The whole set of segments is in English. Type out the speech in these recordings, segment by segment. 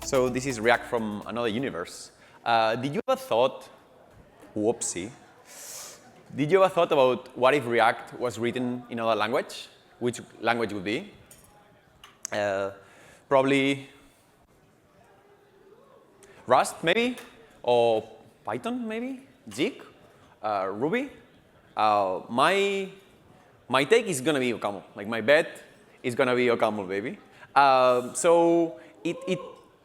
So this is React from another universe. Did you ever thought, whoopsie, did you ever thought about what if React was written in another language? Which language would be? Probably Rust, maybe, or Python, maybe, Jig, Ruby. My take is going to be OCaml. Like my bet is going to be OCaml, baby. So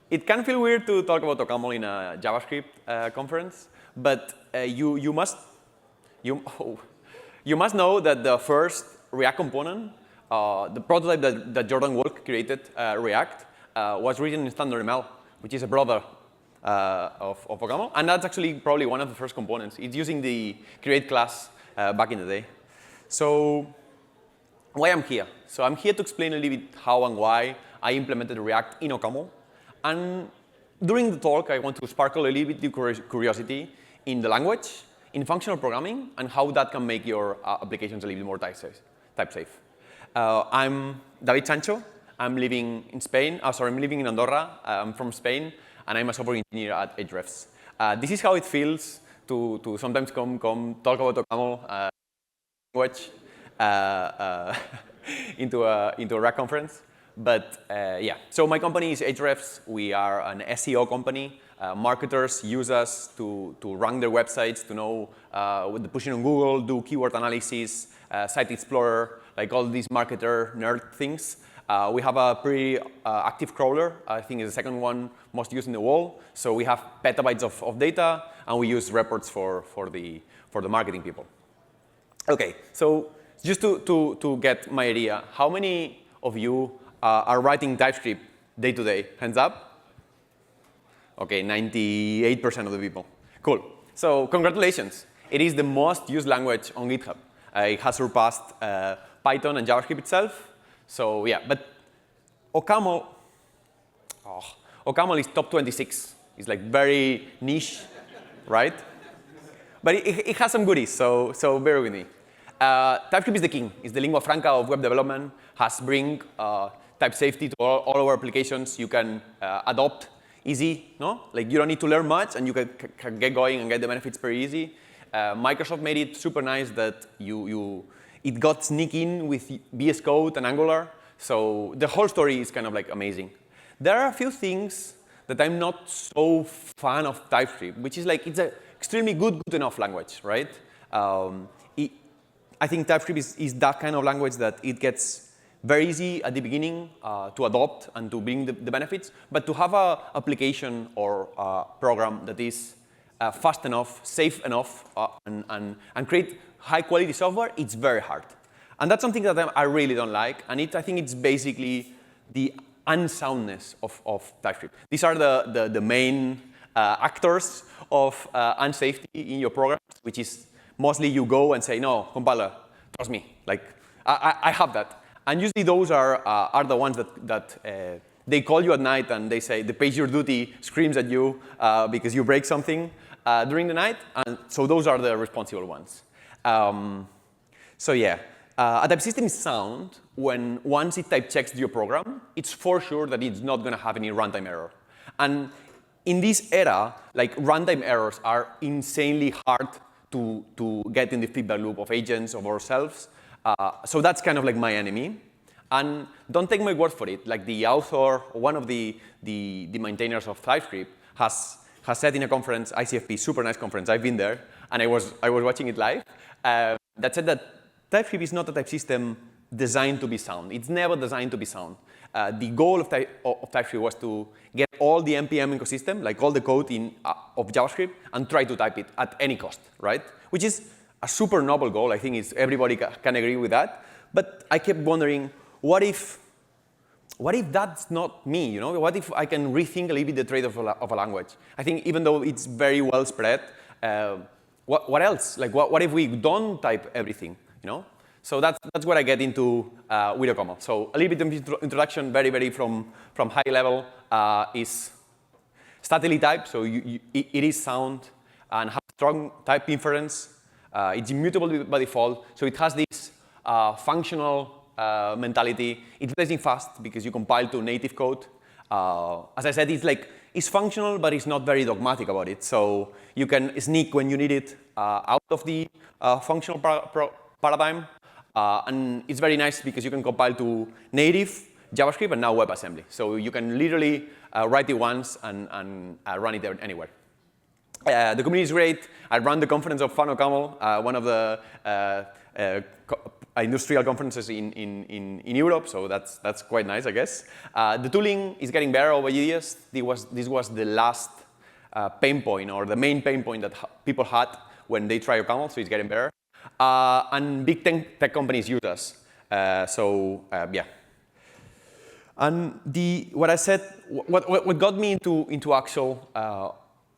it can feel weird to talk about OCaml in a JavaScript conference, but you must know that the first React component, the prototype that Jordan Walk created, React, was written in StandardML, which is a brother of OCaml. And that's actually probably one of the first components. It's using the create class back in the day. So why I'm here? So I'm here to explain a little bit how and why I implemented React in OCaml. And during the talk, I want to sparkle a little bit the curiosity in the language, in functional programming, and how that can make your applications a little bit more type safe. I'm David Sancho. I'm living in Spain. I'm living in Andorra. I'm from Spain, and I'm a software engineer at Ahrefs. This is how it feels to sometimes come talk about OCaml language into a React conference. But yeah, so my company is Ahrefs. We are an SEO company. Marketers use us to rank their websites, to know what they're pushing on Google, do keyword analysis, Site Explorer, like all these marketer nerd things. We have a pretty active crawler. I think it's the second one most used in the world. So we have petabytes of data, and we use reports for the marketing people. OK, so just to get my idea, how many of you are writing TypeScript day to day? Hands up. OK, 98% of the people. Cool. So congratulations. It is the most used language on GitHub. It has surpassed Python and JavaScript itself. So yeah, but OCaml is top 26. It's like very niche, right? But it has some goodies, so bear with me. TypeScript is the king. It's the lingua franca of web development. Has bring type safety to all our applications. You can adopt easy, no? Like you don't need to learn much, and you can get going and get the benefits very easy. Microsoft made it super nice that it got sneak in with VS Code and Angular. So the whole story is kind of like amazing. There are a few things that I'm not so fan of TypeScript, which is like it's an extremely good enough language, right? I think TypeScript is that kind of language that it gets very easy at the beginning to adopt and to bring the benefits. But to have an application or a program that is fast enough, safe enough, and create high-quality software, it's very hard. And that's something that I really don't like. And I think it's basically the unsoundness of TypeScript. These are the main actors of unsafety in your programs, which is mostly you go and say, no, compiler, trust me. Like, I have that. And usually those are the ones that they call you at night and they say the PagerDuty screams at you because you break something during the night. And so those are the responsible ones. So yeah, a type system is sound when once it type checks your program, it's for sure that it's not going to have any runtime error. And in this era, like runtime errors are insanely hard to get in the feedback loop of agents, of ourselves. So that's kind of like my enemy. And don't take my word for it. Like the author, or one of the maintainers of TypeScript has said in a conference, ICFP, super nice conference. I've been there, and I was watching it live. That said that TypeScript is not a type system designed to be sound. It's never designed to be sound. The goal of TypeScript was to get all the NPM ecosystem, like all the code of JavaScript, and try to type it at any cost, right? Which is a super noble goal. I think everybody can agree with that. But I kept wondering, what if that's not me? You know, what if I can rethink a little bit the trade-off of a language? I think even though it's very well spread, what else? Like, what if we don't type everything? You know? So that's what I get into with OCaml. So a little bit of introduction, very from high level, is statically typed. So it is sound and has strong type inference. It's immutable by default. So it has this functional mentality. It's blazing fast because you compile to native code. As I said, it's functional, but it's not very dogmatic about it. So you can sneak when you need it out of the functional paradigm. And it's very nice because you can compile to native JavaScript and now WebAssembly. So you can literally write it once and run it anywhere. The community is great. I run the conference of OCaml, one of the industrial conferences in Europe, so that's quite nice, I guess. The tooling is getting better over the years. This was the last pain point, or the main pain point that people had when they try OCaml, so it's getting better. And big tech companies use us. Yeah. And what I said, what got me into actual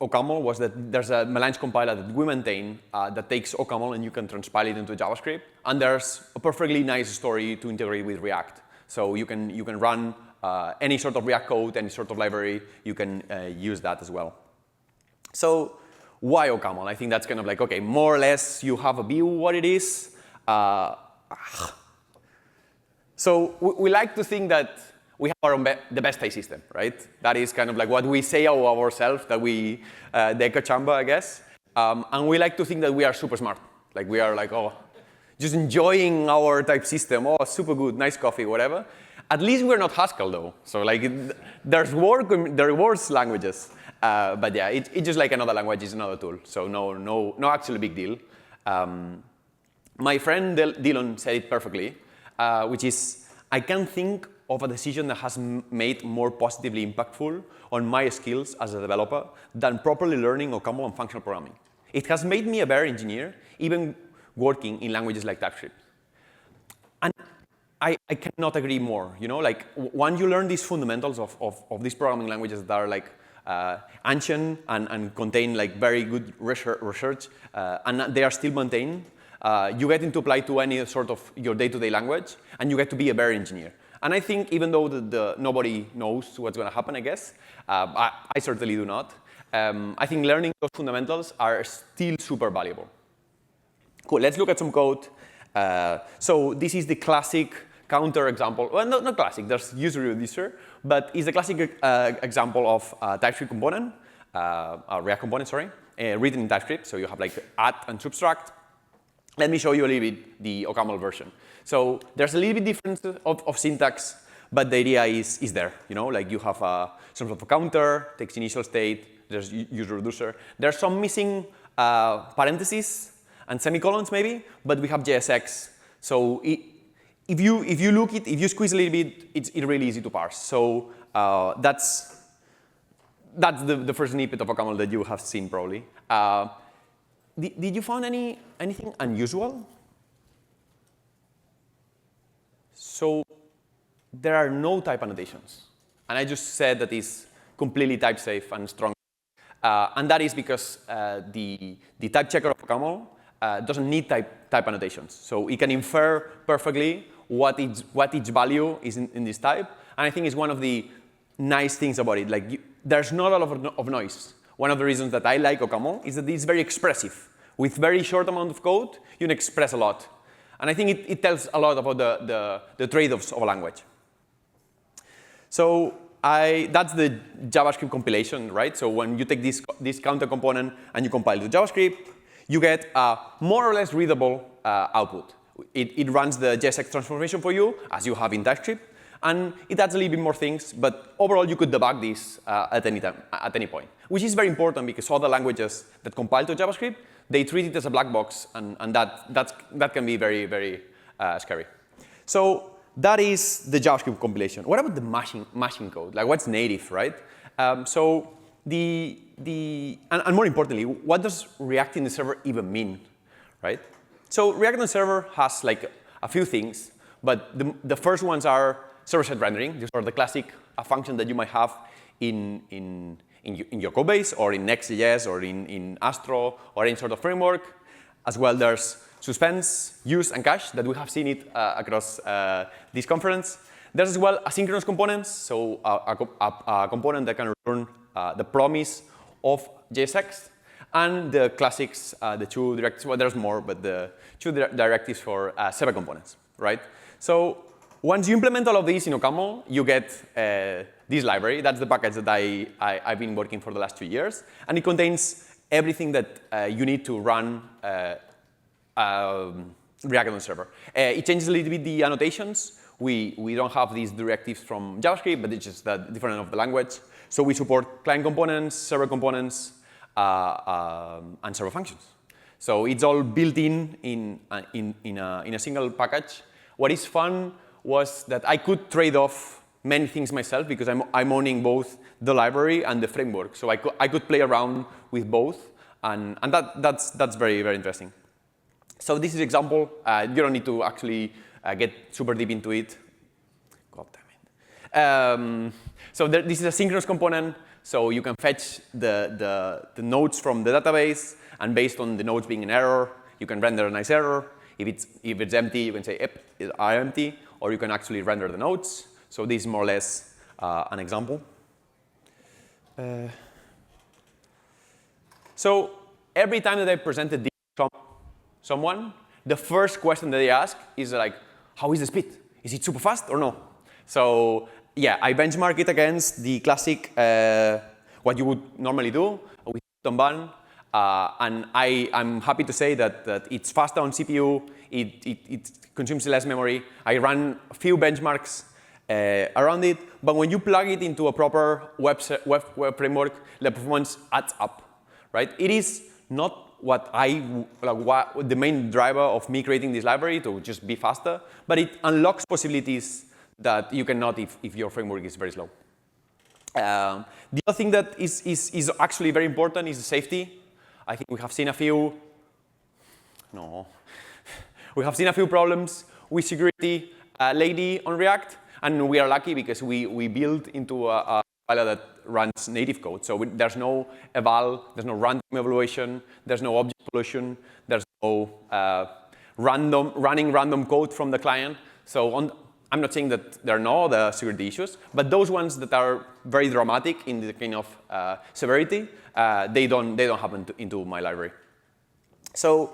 OCaml was that there's a melange compiler that we maintain that takes OCaml and you can transpile it into JavaScript. And there's a perfectly nice story to integrate with React. So you can run any sort of React code, any sort of library. You can use that as well. So why OCaml? I think that's kind of like, OK, more or less you have a view what it is. So we like to think that we have the best type system, right? That is kind of like what we say of ourselves, that the echo chamber, I guess. And we like to think that we are super smart. Like we are like, oh, just enjoying our type system. Oh, super good, nice coffee, whatever. At least we're not Haskell, though. So like, there are worse languages. But yeah, it's just like another language, it's another tool. So no actually big deal. My friend Dylan said it perfectly, which is, I can't think of a decision that has made more positively impactful on my skills as a developer than properly learning OCaml and functional programming. It has made me a better engineer, even working in languages like TypeScript. And I cannot agree more. You know, like once you learn these fundamentals of these programming languages that are like ancient and contain like very good research, and they are still maintained, you get to apply to any sort of your day-to-day language, and you get to be a better engineer. And I think even though nobody knows what's going to happen, I guess, I certainly do not, I think learning those fundamentals are still super valuable. Cool, let's look at some code. So this is the classic counter example. Well, not classic, there's user reducer, but it's a classic example of a TypeScript component, a React component, sorry, written in TypeScript. So you have like add and subtract. Let me show you a little bit the OCaml version. So there's a little bit difference of syntax, but the idea is there. You know, like you have some sort of counter, takes initial state, there's user reducer. There's some missing parentheses and semicolons maybe, but we have JSX. So if you squeeze a little bit, it's really easy to parse. So that's the first snippet of OCaml that you have seen probably. Did you find anything unusual? So there are no type annotations. And I just said that it's completely type safe and strong. And that is because the type checker of OCaml doesn't need type annotations. So it can infer perfectly what each value is in this type. And I think it's one of the nice things about it. Like there's not a lot of noise. One of the reasons that I like OCaml is that it's very expressive. With very short amount of code, you can express a lot. And I think it tells a lot about the trade-offs of a language. So that's the JavaScript compilation, right? So when you take this counter component and you compile to JavaScript, you get a more or less readable output. It runs the JSX transformation for you, as you have in TypeScript. And it adds a little bit more things, but overall you could debug this at any time, at any point, which is very important because other languages that compile to JavaScript, they treat it as a black box, and that can be very, very scary. So that is the JavaScript compilation. What about the machine code? Like what's native, right? And more importantly, what does React in the server even mean, right? So React in the server has like a few things, but the first ones are server-side rendering. These are the classic function that you might have in your code base or in Next.js or in Astro or any sort of framework. As well, there's suspense, use, and cache that we have seen it across this conference. There's as well asynchronous components, so a component that can return the promise of JSX, and the classics, the two directives. Well, there's more, but the two directives for Server components, right? So once you implement all of these in OCaml, you get this library. That's the package that I've been working for the last 2 years. And it contains everything that you need to run React on the server. It changes a little bit the annotations. We don't have these directives from JavaScript, but it's just the different of the language. So we support client components, server components, and server functions. So it's all built in a single package. What is fun was that I could trade off many things myself because I'm owning both the library and the framework. So I could play around with both, and that's very, very interesting. So this is example. You don't need to actually get super deep into it. God damn it. So this is a synchronous component. So you can fetch the nodes from the database, and based on the nodes being an error, you can render a nice error. If it's empty, you can say, yep, it's empty, or you can actually render the nodes. So this is more or less an example. So every time that I presented this to someone, the first question that they ask is like, how is the speed? Is it super fast or no? So yeah, I benchmark it against the classic, what you would normally do with Tomban. And I'm happy to say that it's faster on CPU, it consumes less memory. I ran a few benchmarks around it, but when you plug it into a proper web framework, the performance adds up, right? It is not what the main driver of me creating this library to just be faster, but it unlocks possibilities that you cannot if your framework is very slow. The other thing that is actually very important is the safety. I think we have seen a few problems with security lately on React, and we are lucky because we built into a compiler that runs native code. So there's no eval, there's no random evaluation, there's no object pollution, there's no running random code from the client. So I'm not saying that there are no other security issues, but those ones that are very dramatic in the kind of severity, they don't happen into my library. So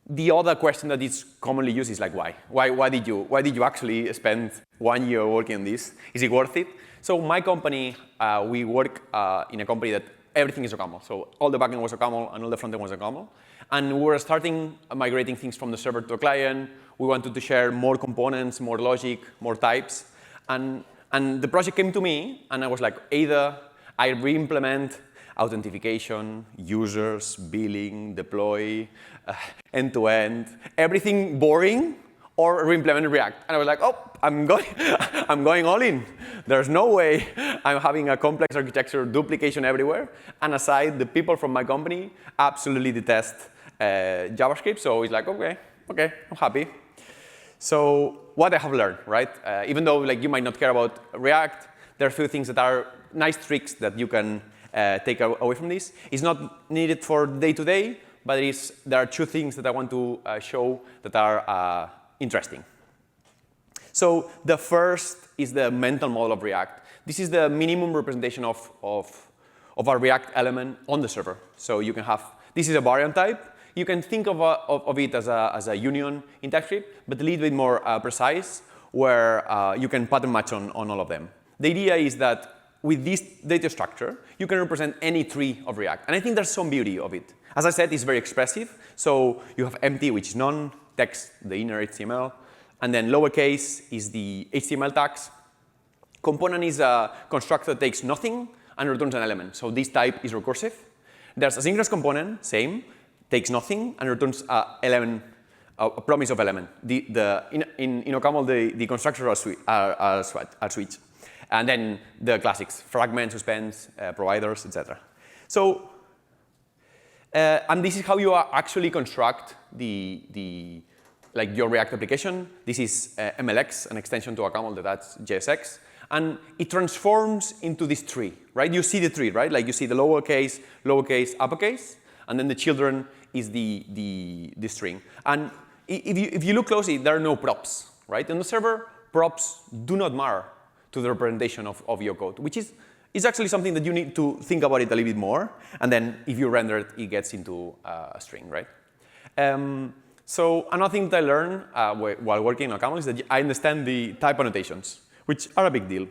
the other question that is commonly used is like, why? Why did you actually spend 1 year working on this? Is it worth it? So my company, we work in a company that everything is OCaml. So all the backend was OCaml and all the frontend was OCaml. And we were starting migrating things from the server to the client. We wanted to share more components, more logic, more types. And the project came to me, and I was like, either I re-implement authentication, users, billing, deploy, end-to-end, everything boring, or re-implement React. And I was like, oh, I'm going all in. There's no way I'm having a complex architecture, duplication everywhere. And aside, the people from my company absolutely detest JavaScript. So it's like, OK, I'm happy. So what I have learned, right? Even though you might not care about React, there are a few things that are nice tricks that you can take away from this. It's not needed for day-to-day, but there are 2 things that I want to show that are interesting. So the first is the mental model of React. This is the minimum representation of a React element on the server. So you can have, this is a variant type. You can think of it as a union in TypeScript, but a little bit more precise, where you can pattern match on all of them. The idea is that with this data structure, you can represent any tree of React. And I think there's some beauty of it. As I said, it's very expressive. So you have empty, which is none, text, the inner HTML. And then lowercase is the HTML tags. Component is a constructor that takes nothing and returns an element. So this type is recursive. There's a synchronous component, same, takes nothing and returns a promise of element. In OCaml, the constructors are switched. And then the classics, fragment, suspense, providers, etc. So, and this is how you actually construct your React application. This is MLX, an extension to OCaml that's JSX. And it transforms into this tree, right? You see the tree, right? Like you see the lowercase, uppercase, and then the children is the string. And if you look closely, there are no props, right? In the server, props do not matter to the representation of your code, which is actually something that you need to think about it a little bit more. And then if you render it, it gets into a string, right? So another thing that I learned while working on OCaml is that I understand the type annotations, which are a big deal.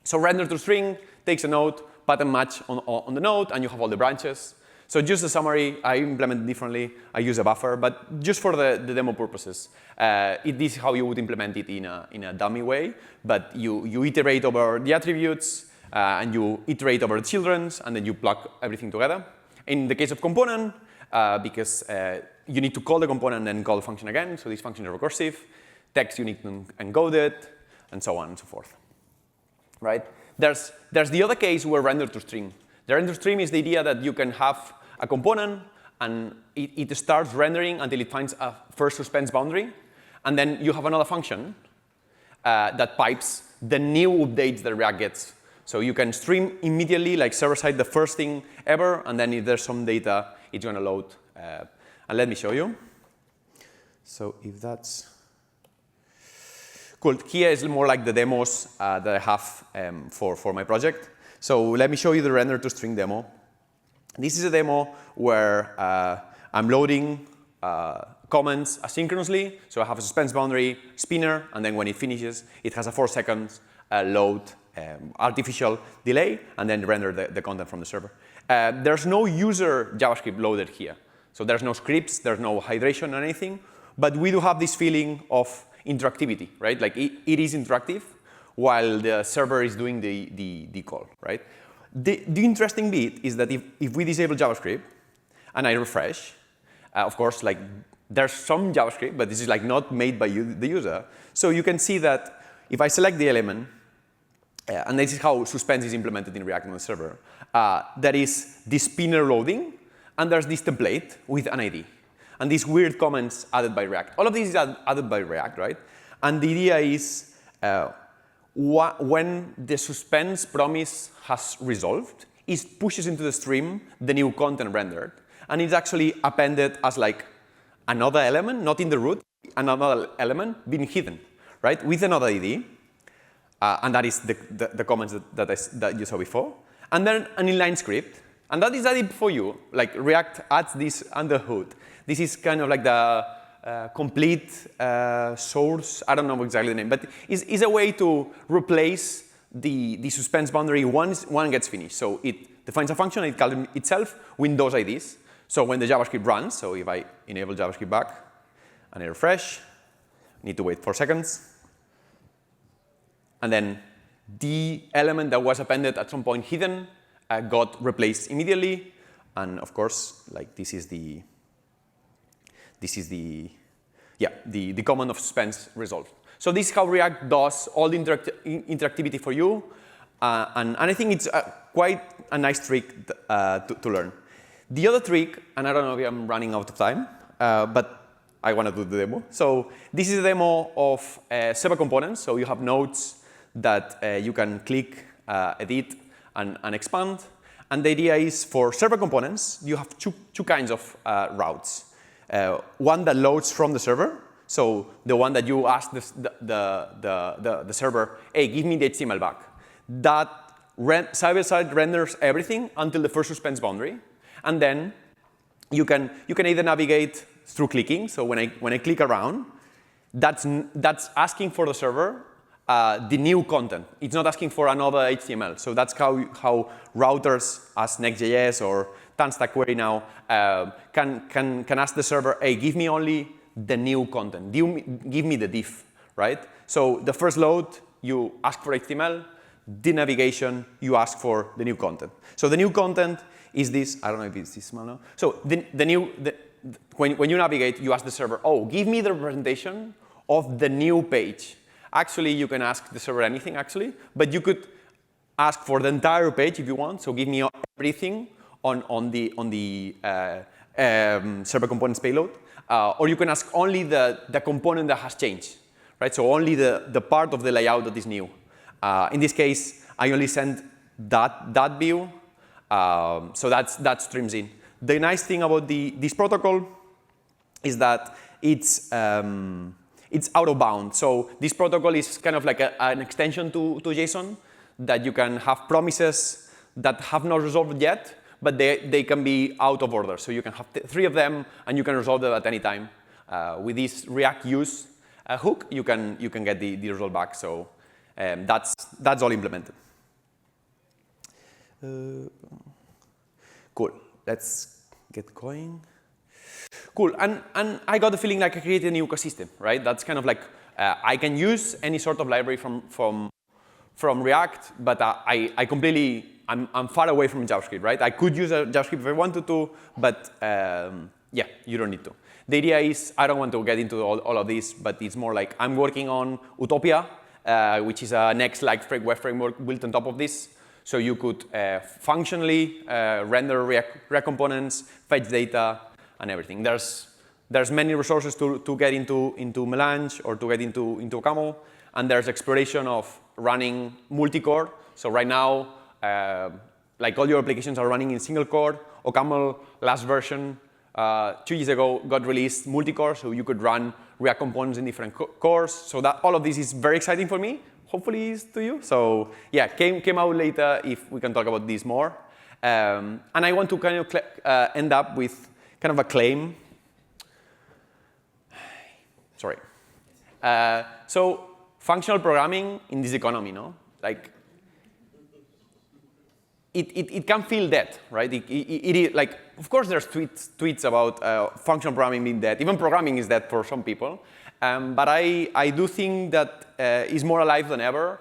So render to string takes a node, pattern match on the node, and you have all the branches. So just a summary, I implement it differently. I use a buffer, but just for the demo purposes. This is how you would implement it in a dummy way, but you iterate over the attributes, and you iterate over the children's, and then you plug everything together. In the case of component, because you need to call the component and then call the function again, so this function is recursive. Text, you need to encode it, and so on and so forth. Right? There's the other case where render to string. The render to string is the idea that you can have a component, and it starts rendering until it finds a first suspense boundary, and then you have another function that pipes the new updates that React gets. So you can stream immediately, like server-side, the first thing ever, and then if there's some data, it's going to load. And let me show you. So if that's cool, here is more like the demos that I have for my project. So let me show you the render to string demo. This is a demo where I'm loading comments asynchronously. So I have a suspense boundary spinner, and then when it finishes, it has a 4 seconds load artificial delay, and then render the content from the server. There's no user JavaScript loaded here. So there's no scripts, there's no hydration or anything, but we do have this feeling of interactivity, right? Like it is interactive while the server is doing the call, right? The interesting bit is that if we disable JavaScript and I refresh, of course, like there's some JavaScript, but this is like not made by the user. So you can see that if I select the element, and this is how suspense is implemented in React on the server, there is this spinner loading, and there's this template with an ID. And these weird comments added by React. All of these is added by React, right? And the idea is when the suspense promise has resolved, it pushes into the stream the new content rendered. And it's actually appended as like another element, not in the root, another element being hidden, right? With another ID. And that is the comments that you saw before. And then an inline script. And that is added for you. Like React adds this under the hood. This is kind of like the complete source. I don't know exactly the name, but it's a way to replace the suspense boundary once one gets finished. So it defines a function, it calls itself Windows IDs. So when the JavaScript runs, so if I enable JavaScript back and I refresh, I need to wait 4 seconds. And then the element that was appended at some point hidden got replaced immediately. And of course, like this is the command of suspense resolved. So this is how React does all the interactivity for you. And I think it's quite a nice trick to learn. The other trick, and I don't know if I'm running out of time, but I want to do the demo. So this is a demo of several components. So you have nodes that you can click, edit, and expand. And the idea is for server components, you have two kinds of routes. One that loads from the server, so the one that you ask the server, hey, give me the HTML back. That side-by-side renders everything until the first suspense boundary. And then you can either navigate through clicking. So when I click around, that's asking for the server the new content. It's not asking for another HTML. So that's how routers as Next.js or Tanstack Query now can ask the server, hey, give me only the new content. Give me the diff, right? So the first load, you ask for HTML. The navigation, you ask for the new content. So the new content is this. I don't know if it's this small now. So when you navigate, you ask the server, oh, give me the representation of the new page. Actually, you can ask the server anything, actually. But you could ask for the entire page if you want. So give me everything on the server components payload. Or you can ask only the component that has changed, right? So only the part of the layout that is new. In this case, I only send that view. So that streams in. The nice thing about this protocol is that it's out of bound. So this protocol is kind of like an extension to JSON that you can have promises that have not resolved yet, but they can be out of order. So you can have 3 of them, and you can resolve them at any time. with this React use hook, you can get the result back. So that's all implemented. Cool. Let's get going. Cool. And I got the feeling like I created a new ecosystem, right? That's kind of like I can use any sort of library from React, but I'm far away from JavaScript, right? I could use a JavaScript if I wanted to, but yeah, you don't need to. The idea is, I don't want to get into all of this, but it's more like I'm working on Utopia, which is a Next-like web framework built on top of this. So you could functionally render React components, fetch data, and everything. There's many resources to get into Melange or to get into OCaml, and there's exploration of running multi-core. So right now, like all your applications are running in single core. OCaml last version 2 years ago got released multi-core, so you could run React components in different cores. So that all of this is very exciting for me. Hopefully it's to you. So yeah, came out later if we can talk about this more. And I want to kind of end up with kind of a claim. Sorry. So functional programming in this economy, no? Like, it can feel dead, right? It is like, of course, there's tweets about functional programming being dead. Even programming is dead for some people. But I do think that is more alive than ever.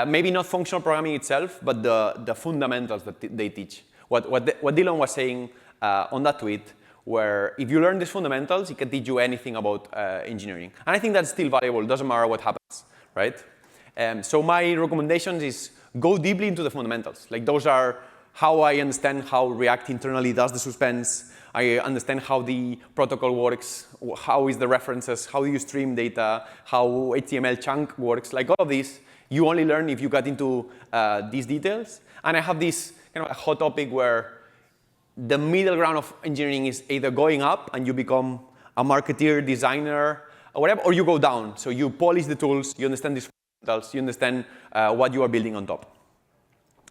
Maybe not functional programming itself, but the fundamentals that they teach. What Dylan was saying on that tweet, where if you learn these fundamentals, it can teach you anything about engineering. And I think that's still valuable. It doesn't matter what happens, right? So my recommendations is go deeply into the fundamentals. Like those are how I understand how React internally does the suspense. I understand how the protocol works, how is the references, how you stream data, how HTML chunk works. Like all of this, you only learn if you get into these details. And I have this kind of a hot topic where the middle ground of engineering is either going up and you become a marketeer, designer, or whatever, or you go down. So you polish the tools, you understand these fundamentals, you understand what you are building on top.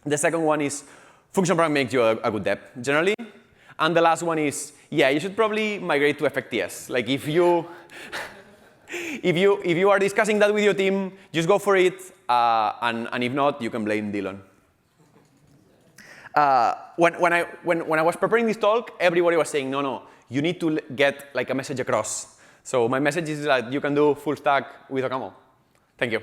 The second one is functional programming makes you a good dev, generally. And the last one is, yeah, you should probably migrate to FXTS. Like if you are discussing that with your team, just go for it. And if not, you can blame Dylan. When I was preparing this talk, everybody was saying, no, you need to get like a message across. So my message is that you can do full stack with OCaml. Thank you.